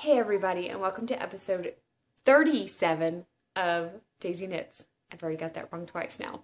Hey everybody, and welcome to episode 37 of Daisy Knits. I've already got that wrong twice now.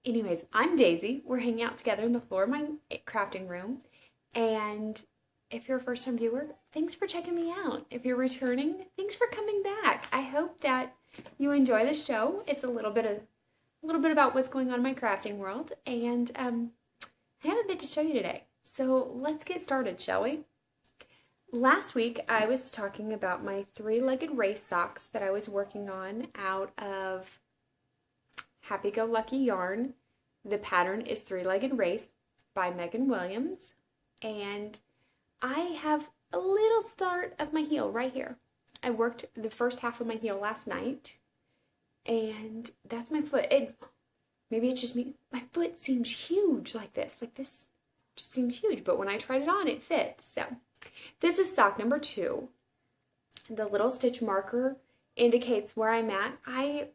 Anyways, I'm Daisy. We're hanging out together on the floor of my crafting room. And if you're a first-time viewer, thanks for checking me out. If you're returning, thanks for coming back. I hope that you enjoy the show. It's a little bit about what's going on in my crafting world, and I have a bit to show you today. So let's get started, shall we? Last week, I was talking about my three-legged race socks that I was working on out of Happy Go Lucky yarn. The pattern is Three-Legged Race by Megan Williams. And I have a little start of my heel right here. I worked the first half of my heel last night. And that's my foot. Maybe it's just me. My foot seems huge like this. Like this just seems huge. But when I tried it on, it fits. So this is sock number 2. The little stitch marker indicates where I'm at. I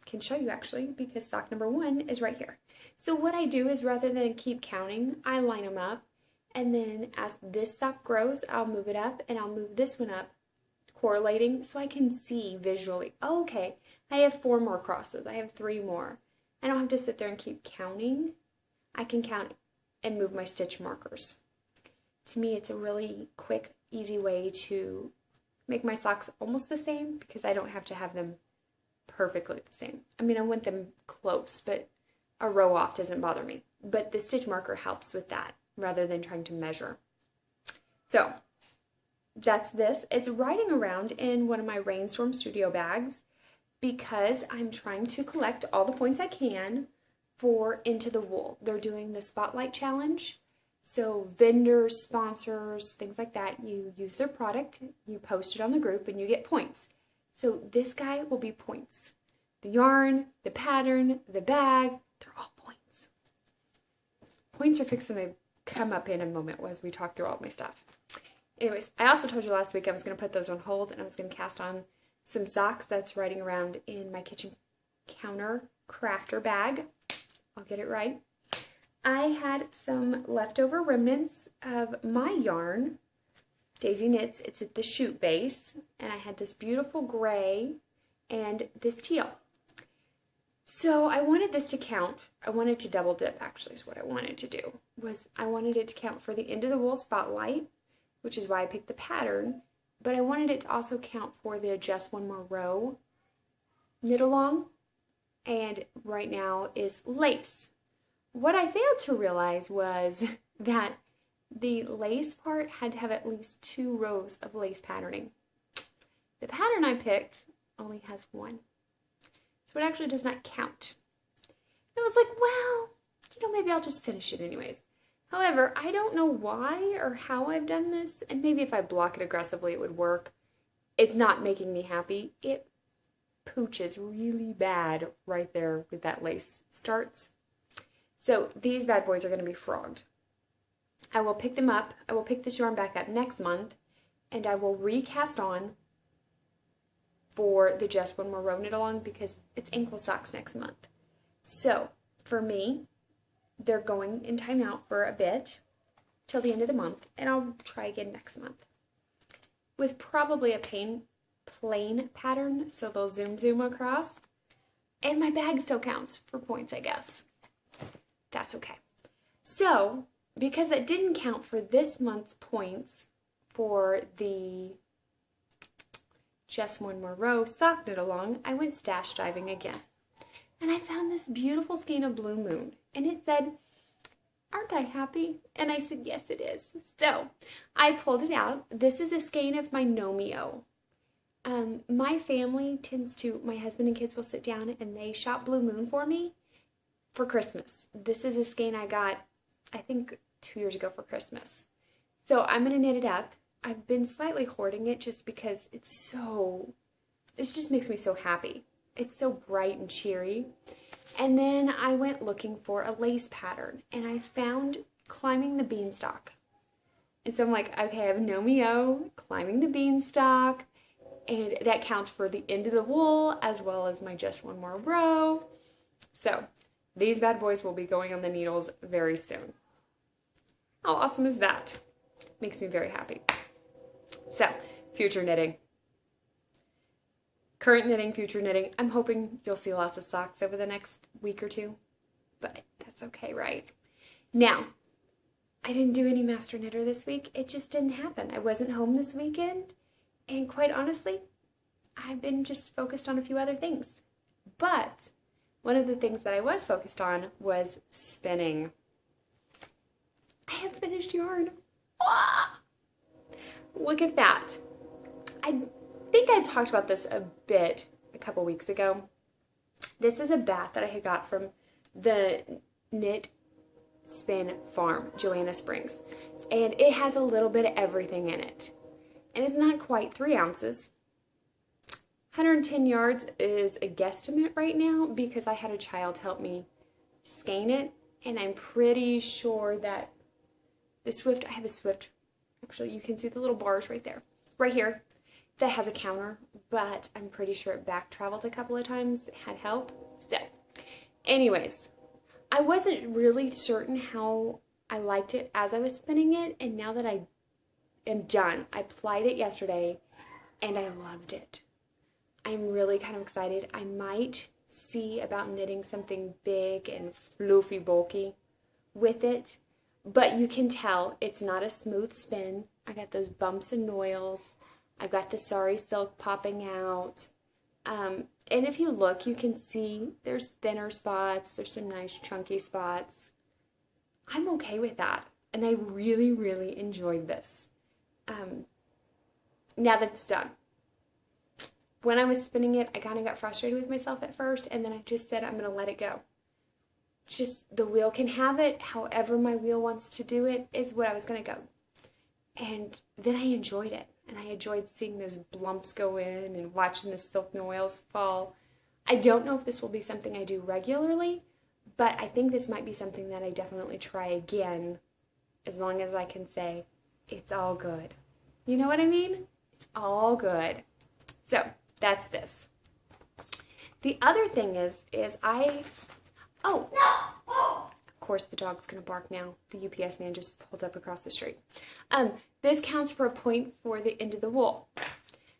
can show you actually because sock number 1 is right here. So what I do is rather than keep counting, I line them up, and then as this sock grows, I'll move it up and I'll move this one up, correlating so I can see visually. Oh, okay, I have 4 more crosses. I have 3 more. I don't have to sit there and keep counting. I can count and move my stitch markers. To me, it's a really quick, easy way to make my socks almost the same because I don't have to have them perfectly the same. I mean, I want them close, but a row off doesn't bother me. But the stitch marker helps with that rather than trying to measure. So that's this. It's riding around in one of my Rainstorm Studio bags because I'm trying to collect all the points I can for Into the Wool. They're doing the Spotlight Challenge. So vendors, sponsors, things like that, you use their product, you post it on the group, and you get points. So this guy will be points. The yarn, the pattern, the bag, they're all points. Points are fixing to come up in a moment as we talk through all of my stuff. Anyways, I also told you last week I was going to put those on hold, and I was going to cast on some socks that's riding around in my kitchen counter crafter bag. I'll get it right. I had some leftover remnants of my yarn, Daisy Knits. It's at the shoot base, and I had this beautiful gray and this teal. So I wanted this to count. I wanted to double dip, actually, is what I wanted to do. I wanted it to count for the Into the Wool Spotlight, which is why I picked the pattern, but I wanted it to also count for the Just One More Row knit along, and right now is lace. What I failed to realize was that the lace part had to have at least 2 rows of lace patterning. The pattern I picked only has 1. So it actually does not count. And I was like, well, maybe I'll just finish it anyways. However, I don't know why or how I've done this, and maybe if I block it aggressively it would work. It's not making me happy. It pooches really bad right there with that lace starts. So these bad boys are going to be frogged. I will pick them up. I will pick this yarn back up next month, and I will recast on for the Just One More Row knit along because it's ankle socks next month. So for me, they're going in timeout for a bit till the end of the month, and I'll try again next month with probably a plain pattern, so they'll zoom across, and my bag still counts for points, I guess. That's okay. So, because it didn't count for this month's points for the Just One More Row sock knit along, I went stash diving again. And I found this beautiful skein of Blue Moon. And it said, "Aren't I happy?" And I said, yes, it is. So, I pulled it out. This is a skein of my Nomio. My family my husband and kids will sit down and they shop Blue Moon for me for Christmas. This is a skein I got, I think, 2 years ago for Christmas. So I'm going to knit it up. I've been slightly hoarding it just because it just makes me so happy. It's so bright and cheery. And then I went looking for a lace pattern, and I found Climbing the Beanstalk. And so I'm like, okay, I have Nomio, Climbing the Beanstalk, and that counts for the Into the Wool as well as my Just One More Row. So these bad boys will be going on the needles very soon. How awesome is that? Makes me very happy. So future knitting. Current knitting, future knitting. I'm hoping you'll see lots of socks over the next week or two, but that's okay, right? Now, I didn't do any Master Knitter this week. It just didn't happen. I wasn't home this weekend, and quite honestly, I've been just focused on a few other things. But one of the things that I was focused on was spinning. I have finished yarn. Ah! Look at that. I think I talked about this a bit a couple weeks ago. This is a bath that I had got from the Knit Spin Farm, Joanna Springs. And it has a little bit of everything in it. And it's not quite 3 ounces. 110 yards is a guesstimate right now because I had a child help me skein it. And I'm pretty sure that the Swift, I have a Swift, actually you can see the little bars right there, right here, that has a counter, but I'm pretty sure it back traveled a couple of times, it had help. So, anyways, I wasn't really certain how I liked it as I was spinning it, and now that I am done, I plied it yesterday, and I loved it. I'm really kind of excited. I might see about knitting something big and floofy bulky with it, but you can tell it's not a smooth spin. I got those bumps and noils. I've got the sari silk popping out. And if you look, you can see there's thinner spots. There's some nice chunky spots. I'm okay with that. And I really, really enjoyed this. Now that it's done. When I was spinning it, I kind of got frustrated with myself at first, and then I just said, I'm going to let it go. Just the wheel can have it. However my wheel wants to do it is what I was going to go. And then I enjoyed it. And I enjoyed seeing those blumps go in and watching the silk noils fall. I don't know if this will be something I do regularly, but I think this might be something that I definitely try again, as long as I can say, it's all good. You know what I mean? It's all good. So, that's this. The other thing is of course the dog's going to bark now. The UPS man just pulled up across the street. This counts for a point for the end of the wool.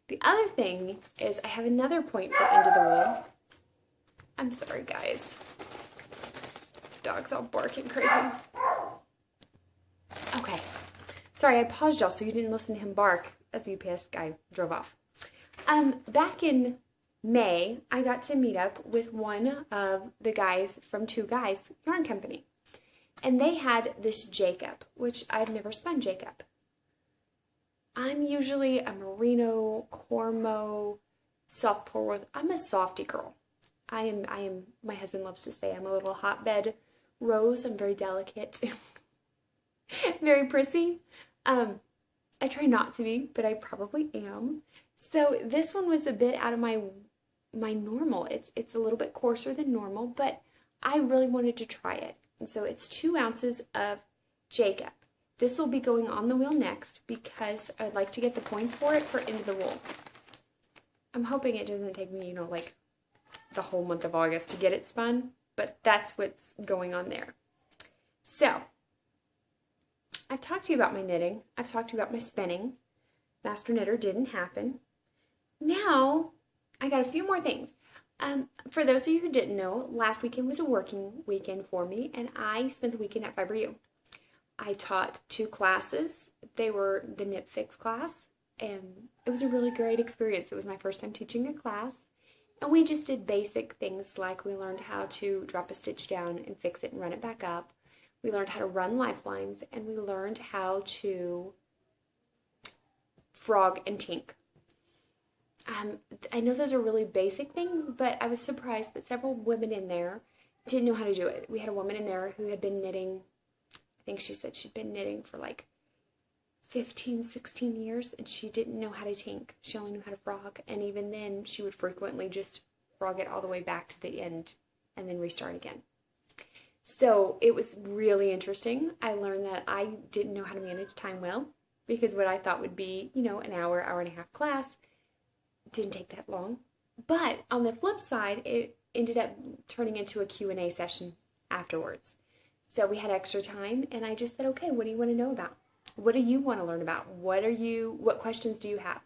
The other thing is I have another point for end of the wool. I'm sorry, guys. The dog's all barking crazy. Okay. Sorry, I paused y'all so you didn't listen to him bark as the UPS guy drove off. Back in May, I got to meet up with one of the guys from Two Guys Yarn Company. And they had this Jacob, which I've never spun Jacob. I'm usually a merino, cormo, soft pour. I'm a softy girl. I am, my husband loves to say I'm a little hotbed rose. I'm very delicate, very prissy. I try not to be, but I probably am. So this one was a bit out of my normal. It's a little bit coarser than normal, but I really wanted to try it. And so it's 2 ounces of Jacob. This will be going on the wheel next because I'd like to get the points for it for end of the wool. I'm hoping it doesn't take me, like the whole month of August to get it spun, but that's what's going on there. So, I've talked to you about my knitting. I've talked to you about my spinning. Master Knitter didn't happen. Now, I got a few more things. For those of you who didn't know, last weekend was a working weekend for me, and I spent the weekend at Fiber U. I taught 2 classes. They were the Knit Fix class, and it was a really great experience. It was my first time teaching a class, and we just did basic things like we learned how to drop a stitch down and fix it and run it back up. We learned how to run lifelines, and we learned how to frog and tink. I know those are really basic things, but I was surprised that several women in there didn't know how to do it. We had a woman in there who had been knitting, I think she said she'd been knitting for like 15, 16 years, and she didn't know how to tink. She only knew how to frog, and even then she would frequently just frog it all the way back to the end and then restart again. So it was really interesting. I learned that I didn't know how to manage time well, because what I thought would be, an hour, hour and a half class didn't take that long. But on the flip side, it ended up turning into a Q&A session afterwards. So we had extra time, and I just said, okay, what do you want to know about? What do you want to learn about? What questions do you have?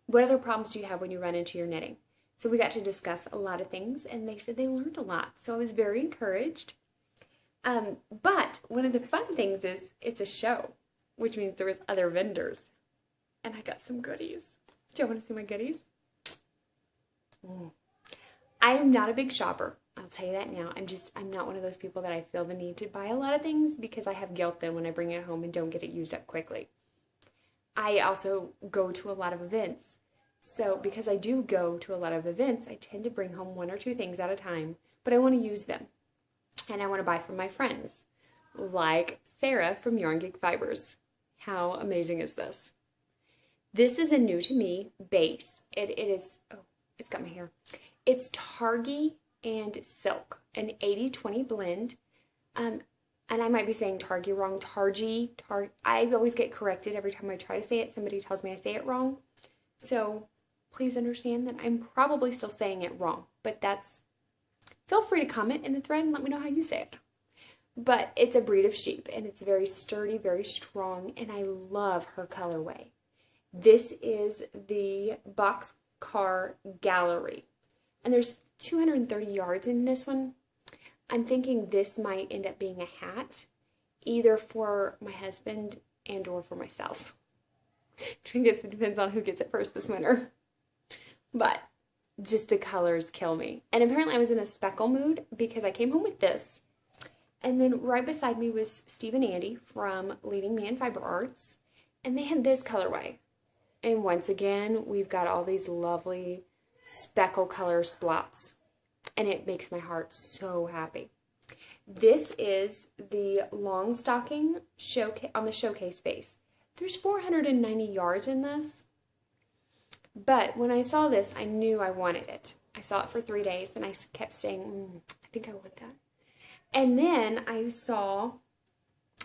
what other problems do you have when you run into your knitting? So we got to discuss a lot of things, and they said they learned a lot. So I was very encouraged. But one of the fun things is it's a show, which means there was other vendors. And I got some goodies. Do you want to see my goodies? I am not a big shopper. I'll tell you that now. I'm not one of those people that I feel the need to buy a lot of things because I have guilt then when I bring it home and don't get it used up quickly. I also go to a lot of events. So because I do go to a lot of events, I tend to bring home 1 or 2 things at a time, but I want to use them. And I want to buy from my friends, like Sarah from Yarn Geek Fibers. How amazing is this? This is a new to me base. It is, oh, it's got my hair. It's Targhee and silk, an 80-20 blend. And I might be saying Targhee wrong, Targhee. I always get corrected every time I try to say it. Somebody tells me I say it wrong. So please understand that I'm probably still saying it wrong. But feel free to comment in the thread and let me know how you say it. But it's a breed of sheep, and it's very sturdy, very strong, and I love her colorway. This is the Boxcar Gallery, and there's 230 yards in this one. I'm thinking this might end up being a hat, either for my husband and or for myself. I guess it depends on who gets it first this winter. But just the colors kill me. And apparently I was in a speckle mood because I came home with this. And then right beside me was Steve and Andy from Leading Me in Fiber Arts. And they had this colorway. And once again, we've got all these lovely speckle color splots. And it makes my heart so happy. This is the long stocking on the showcase base. There's 490 yards in this. But when I saw this, I knew I wanted it. I saw it for 3 days and I kept saying, I think I want that. And then I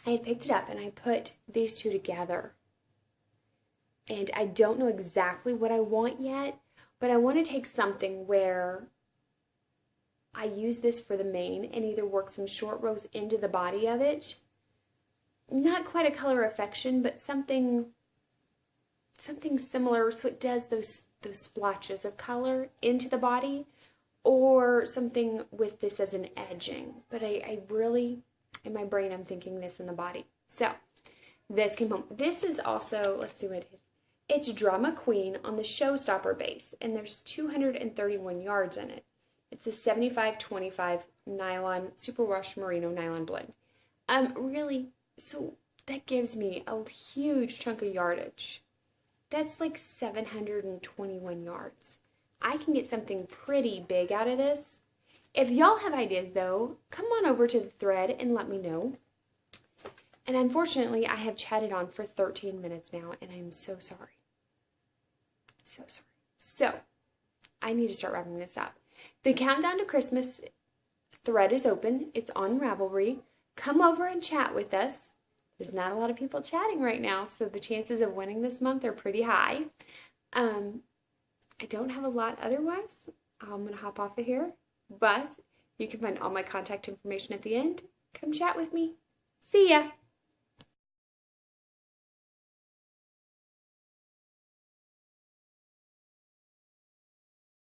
had picked it up and I put these two together. And I don't know exactly what I want yet, but I want to take something where I use this for the mane and either work some short rows into the body of it. Not quite a color affection, but something similar so it does those splotches of color into the body, or something with this as an edging. But I really, in my brain, I'm thinking this in the body. So this came home. This is also, let's see what it is. It's Drama Queen on the Showstopper base, and there's 231 yards in it. It's a 75-25 nylon superwash merino nylon blend. Really, so that gives me a huge chunk of yardage. That's like 721 yards. I can get something pretty big out of this. If y'all have ideas though, come on over to the thread and let me know. And unfortunately, I have chatted on for 13 minutes now, and I'm so sorry. So sorry. So, I need to start wrapping this up. The Countdown to Christmas thread is open. It's on Ravelry. Come over and chat with us. There's not a lot of people chatting right now, so the chances of winning this month are pretty high. I don't have a lot otherwise. I'm going to hop off of here, but you can find all my contact information at the end. Come chat with me. See ya!